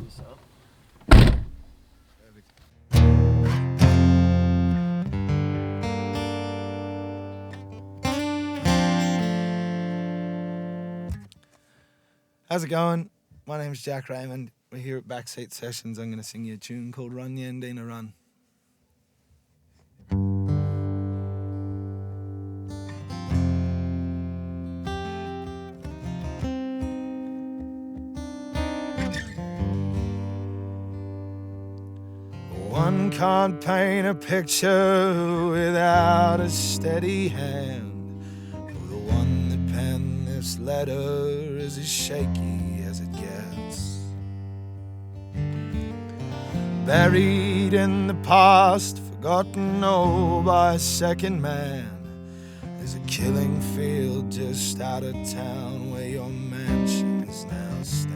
so. How's it going? My name's Jack Raymond. We're here at Backseat Sessions. I'm going to sing you a tune called Run Yandina Run. One can't paint a picture without a steady hand. For the one that penned this letter is as shaky as it gets. Buried in the past, forgotten all by a second man. There's a killing field just out of town where your mansion is now staying.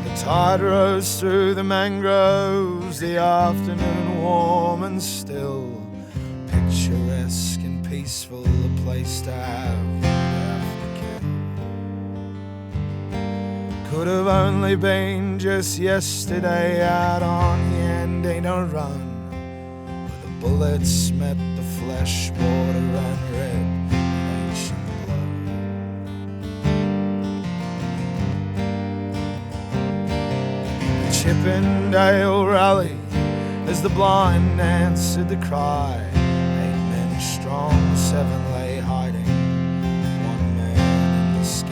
The tide rose through the mangroves, the afternoon warm and still, picturesque and peaceful, a place to have to kill. Could have only been just yesterday out on Yandina Run, where the bullets met the flesh, water and red ancient blood. The Chippendale rally as the blind answered the cry. 8 men strong, 7 lay hiding, 1 man in the sky.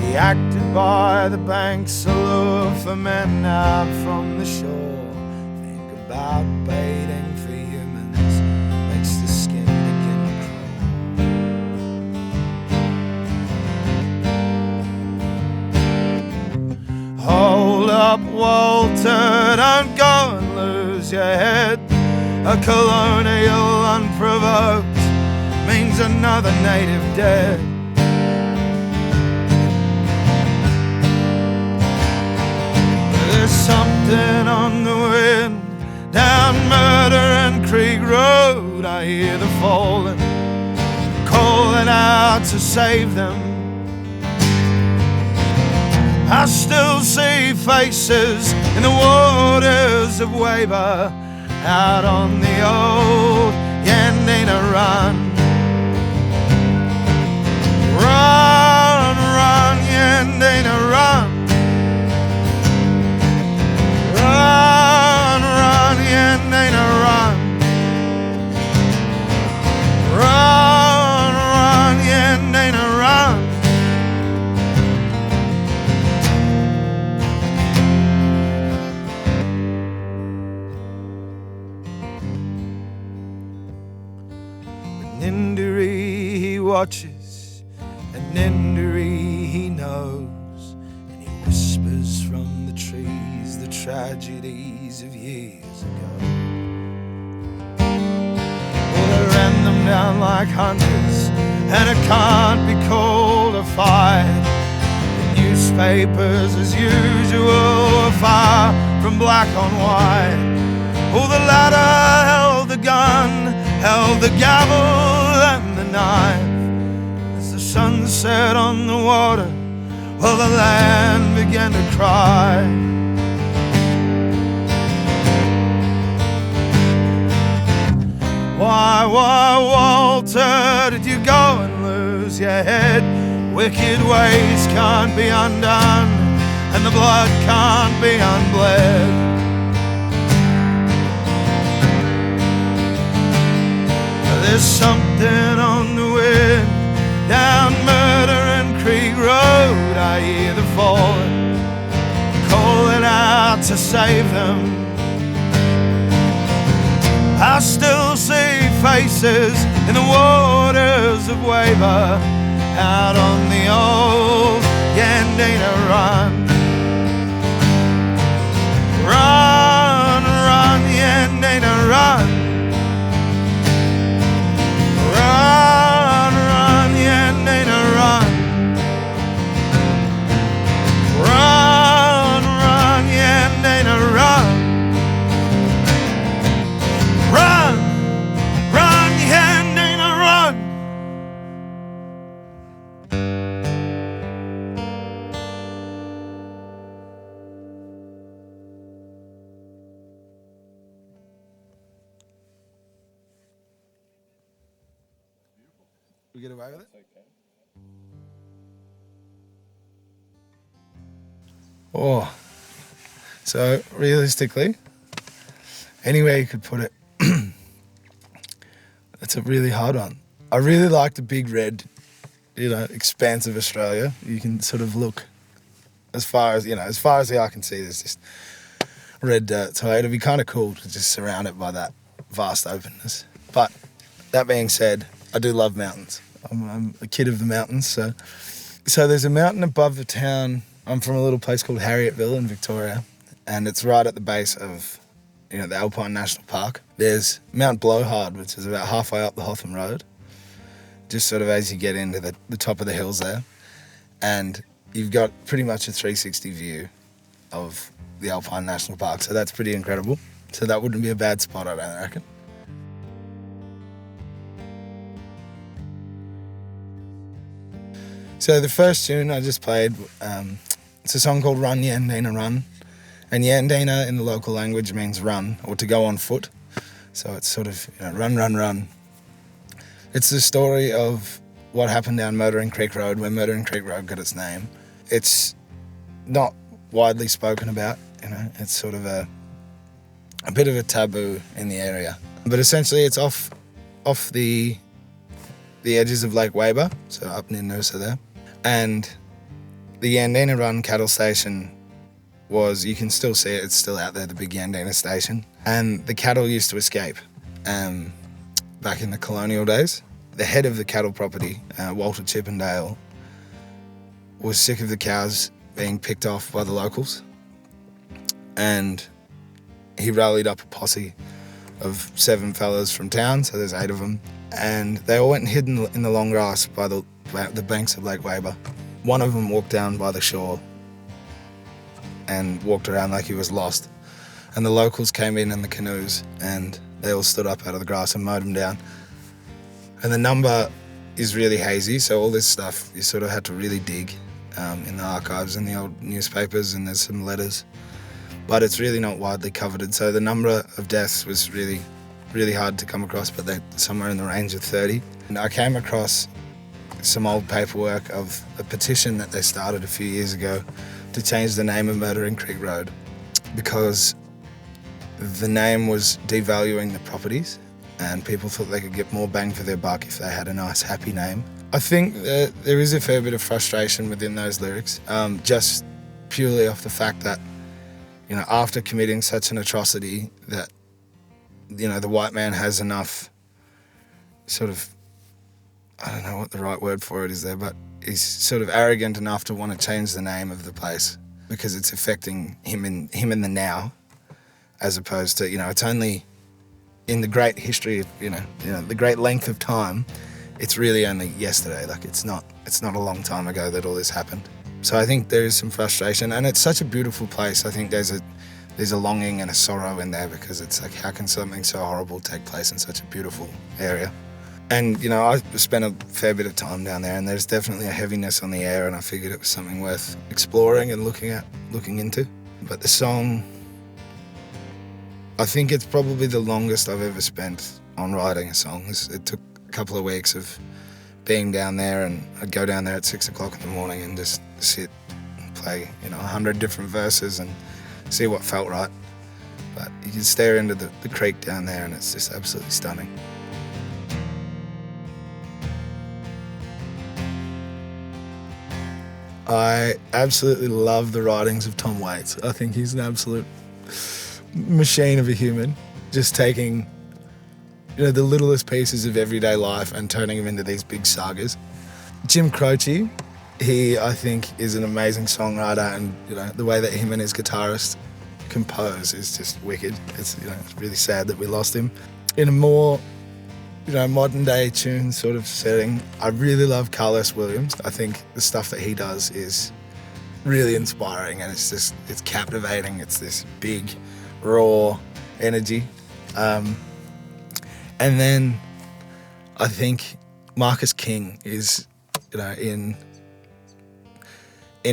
He acted by the banks, a lure for men out from the shore. Think about baiting for humans, makes the skin begin to crawl. Hold up, Walter, don't go and lose your head. A colonial unprovoked means another native dead. There's something on the wind down Murder and Creek Road. I hear the fallen calling out to save them. I still see faces in the waters of Weber out on the old Yandina Run. Run, run, Yandina Run. Run, run, Yandina Run. Run, run, Yandina Run. Nindery he watches, and Nindery he knows, and he whispers from the trees the tragedies of years ago. Well, they ran them down like hunters, and it can't be called a fight. The newspapers, as usual, were far from black on white. Oh, the latter held the gun, held the gavel and the knife. As the sun set on the water, well, the land began to cry. Why, Walter, did you go and lose your head? Wicked ways can't be undone, and the blood can't be unbled. There's something on the wind down Murder and Creek Road. I hear the fallen calling out to save them. I still see faces in the waters of Weber out on the old Yandina Run. Run, run, Yandina Run. Run, run, Yandina Run. Run, run, Yandina Run. Run, We get away with it? Oh, so realistically, anywhere you could put it, it's a really hard one. I really like the big red, expanse of Australia. You can sort of look as far as the eye can see, there's just red dirt. So it'd be kind of cool to just surround it by that vast openness. But that being said, I do love mountains. I'm a kid of the mountains. So there's a mountain above the town. I'm from a little place called Harrietville in Victoria, and it's right at the base of the Alpine National Park. There's Mount Blowhard, which is about halfway up the Hotham Road, just sort of as you get into the top of the hills there. And you've got pretty much a 360 view of the Alpine National Park, so that's pretty incredible. So that wouldn't be a bad spot, I don't reckon. So the first tune I just played, it's a song called Run, Yandina Run. And Yandina in the local language means run, or to go on foot. So it's sort of, run, run, run. It's the story of what happened down Murdering Creek Road, where Murdering Creek Road got its name. It's not widely spoken about, it's sort of a bit of a taboo in the area. But essentially it's off the edges of Lake Weber, so up near Noosa there. And the Yandina Run cattle station you can still see it, it's still out there, the big Yandina station. And the cattle used to escape back in the colonial days. The head of the cattle property, Walter Chippendale, was sick of the cows being picked off by the locals. And he rallied up a posse of 7 fellas from town, so there's 8 of them. And they all went and hid in the long grass by the banks of Lake Weber. One of them walked down by the shore and walked around like he was lost. And the locals came in the canoes, and they all stood up out of the grass and mowed him down. And the number is really hazy, so all this stuff you sort of had to really dig in the archives and the old newspapers, and there's some letters. But it's really not widely covered, so the number of deaths was really, really hard to come across, but they're somewhere in the range of 30. And I came across some old paperwork of a petition that they started a few years ago to change the name of Murdering Creek Road, because the name was devaluing the properties and people thought they could get more bang for their buck if they had a nice, happy name. I think that there is a fair bit of frustration within those lyrics, just purely off the fact that, after committing such an atrocity, that, the white man has enough sort of, I don't know what the right word for it is there, but he's sort of arrogant enough to want to change the name of the place because it's affecting him in the now, as opposed to, it's only in the great history of, the great length of time, it's really only yesterday. Like it's not a long time ago that all this happened. So I think there is some frustration, and it's such a beautiful place. I think there's a longing and a sorrow in there, because it's like, how can something so horrible take place in such a beautiful area? And, I spent a fair bit of time down there, and there's definitely a heaviness on the air, and I figured it was something worth exploring and looking into. But the song, I think it's probably the longest I've ever spent on writing a song. It took a couple of weeks of being down there, and I'd go down there at 6 o'clock in the morning and just sit and play, 100 different verses and see what felt right. But you can stare into the creek down there, and it's just absolutely stunning. I absolutely love the writings of Tom Waits. I think he's an absolute machine of a human, just taking the littlest pieces of everyday life and turning them into these big sagas. Jim Croce, I think, is an amazing songwriter, and the way that him and his guitarist compose is just wicked. It's it's really sad that we lost him. In a more modern day tune sort of setting, I really love Carlos Williams. I think the stuff that he does is really inspiring, and it's captivating. It's this big, raw energy. And then I think Marcus King is, in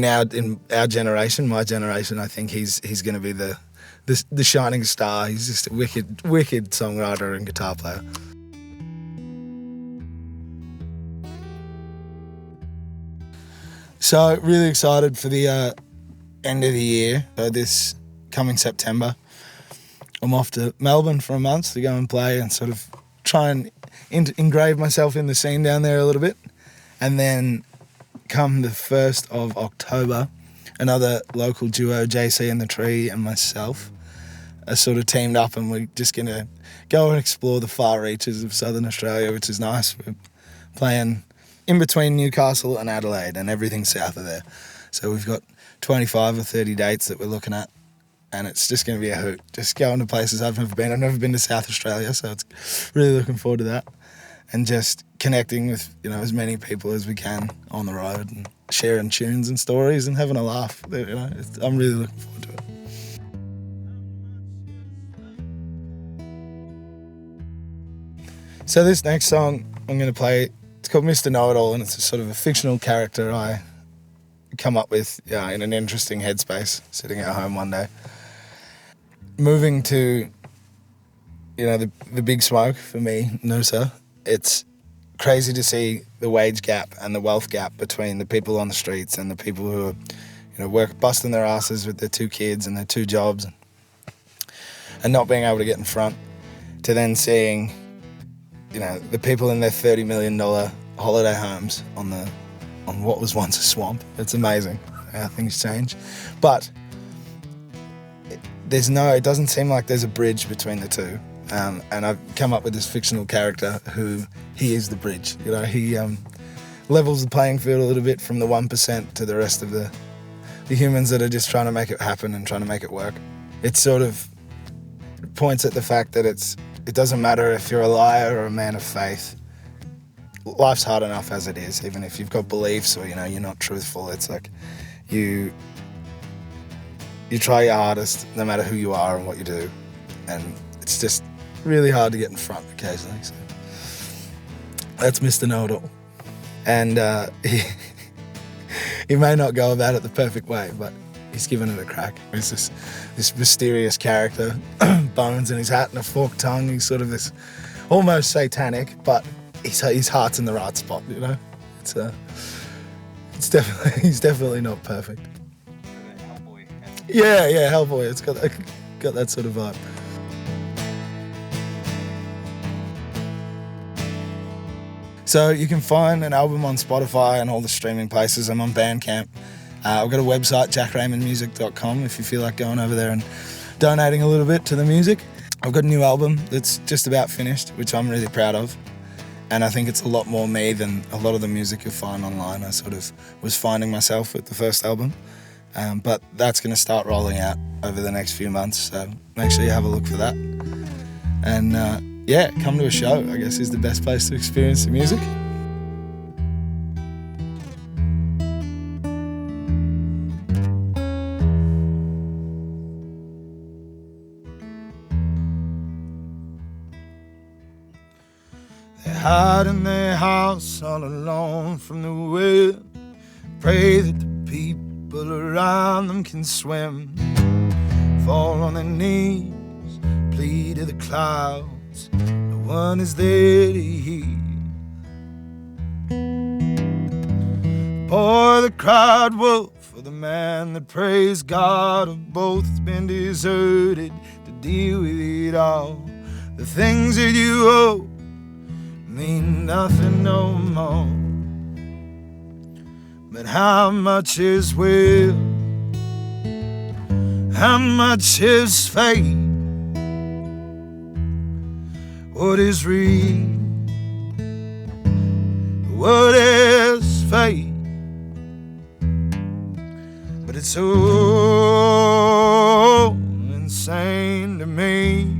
our generation, my generation, I think he's going to be the shining star. He's just a wicked songwriter and guitar player. So really excited for the end of the year. So this coming September, I'm off to Melbourne for a month to go and play and sort of try and engrave myself in the scene down there a little bit. And then come the 1st of October, another local duo, JC and the Tree and myself, are sort of teamed up, and we're just going to go and explore the far reaches of Southern Australia, which is nice. We're playing in between Newcastle and Adelaide and everything south of there. So we've got 25 or 30 dates that we're looking at, and it's just going to be a hoot. Just going to places I've never been. I've never been to South Australia, so it's really looking forward to that. And just connecting with, as many people as we can on the road and sharing tunes and stories and having a laugh. I'm really looking forward to it. So this next song I'm going to play, it's called Mr. Know-It-All, and it's a sort of a fictional character I come up with in an interesting headspace, sitting at home one day. Moving to, the big smoke for me, Noosa, it's crazy to see the wage gap and the wealth gap between the people on the streets and the people who are, busting their asses with their 2 kids and their 2 jobs and not being able to get in front, to then seeing, the people in their $30 million holiday homes on what was once a swamp. It's amazing how things change. But it doesn't seem like there's a bridge between the two. And I've come up with this fictional character who he is the bridge. He levels the playing field a little bit from the 1% to the rest of the humans that are just trying to make it happen and trying to make it work. It sort of points at the fact that it doesn't matter if you're a liar or a man of faith. Life's hard enough as it is, even if you've got beliefs or you're not truthful. It's like you try your hardest no matter who you are and what you do, and it's just really hard to get in front occasionally. So that's Mr. Know-It-All, and he may not go about it the perfect way, but he's given it a crack. He's this mysterious character, bones in his hat and a forked tongue. He's sort of this almost satanic, but his heart's in the right spot. It's definitely he's definitely not perfect. Yeah, Hellboy. It's got that sort of vibe. So you can find an album on Spotify and all the streaming places. I'm on Bandcamp. I've got a website, jackraymondmusic.com, if you feel like going over there and donating a little bit to the music. I've got a new album that's just about finished, which I'm really proud of. And I think it's a lot more me than a lot of the music you'll find online. I sort of was finding myself with the first album. But that's going to start rolling out over the next few months. So make sure you have a look for that. And come to a show, I guess, is the best place to experience the music. They hide in their house all alone from the wind, pray that the people around them can swim, fall on their knees, plead to the clouds, no one is there to hear. Boy, the cried wolf, or the man that prays God, have both been deserted to deal with it all. The things that you owe mean nothing no more. But how much is will? How much is fate? What is real? What is fate? But it's so insane to me.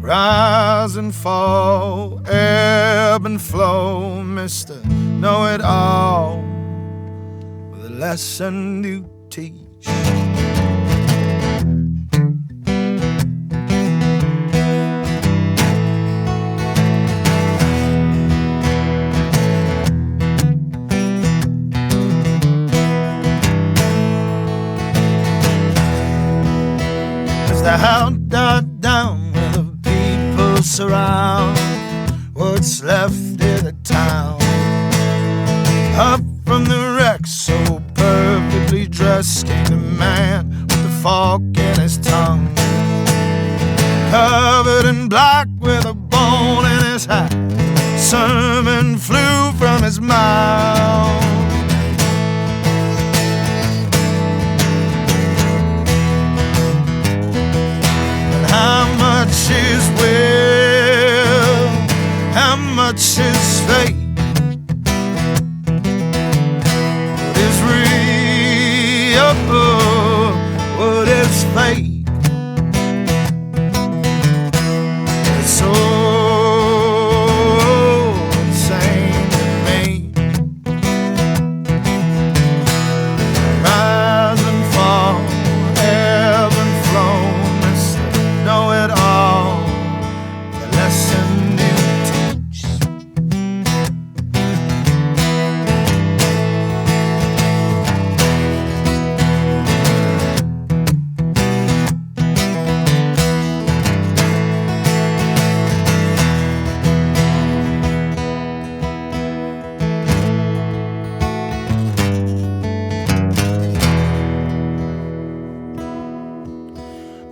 Rise and fall, ebb and flow, Mr. Know-It-All, with a lesson to teach. As the hound died down, surround what's left of the town. So perfectly dressed came the man with the fork in his tongue, covered in black with a bone in his hat. Sermon flew from his mouth. And how much is will? How much is fate? What is real? What is fake? It's so insane to me. Rise and fall, ebb and flow, Mr. Know It All, the lesson you teach.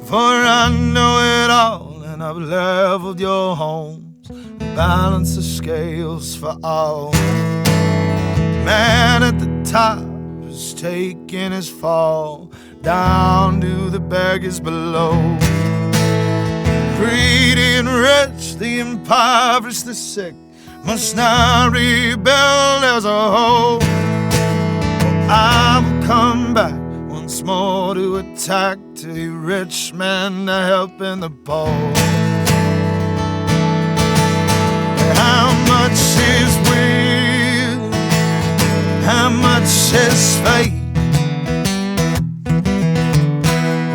For I know it all, and I've leveled your homes, balanced the scales for all. Man at the top is taking his fall, down to the beggars below. Greedy and rich, the impoverished, the sick, must now rebuild as a whole. I will come back once more to attack, to you rich men to help in the poor. How much is will? How much is fate?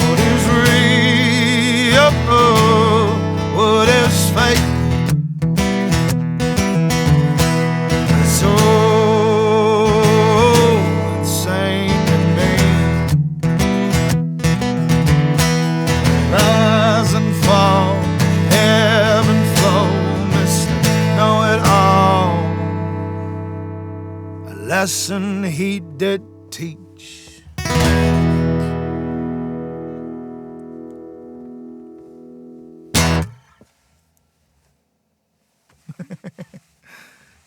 What is real? What is fake? It's so insane to me. Rise and fall, ebb and flow, Mr. Know It All, a lesson he did teach.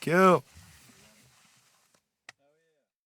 Cool.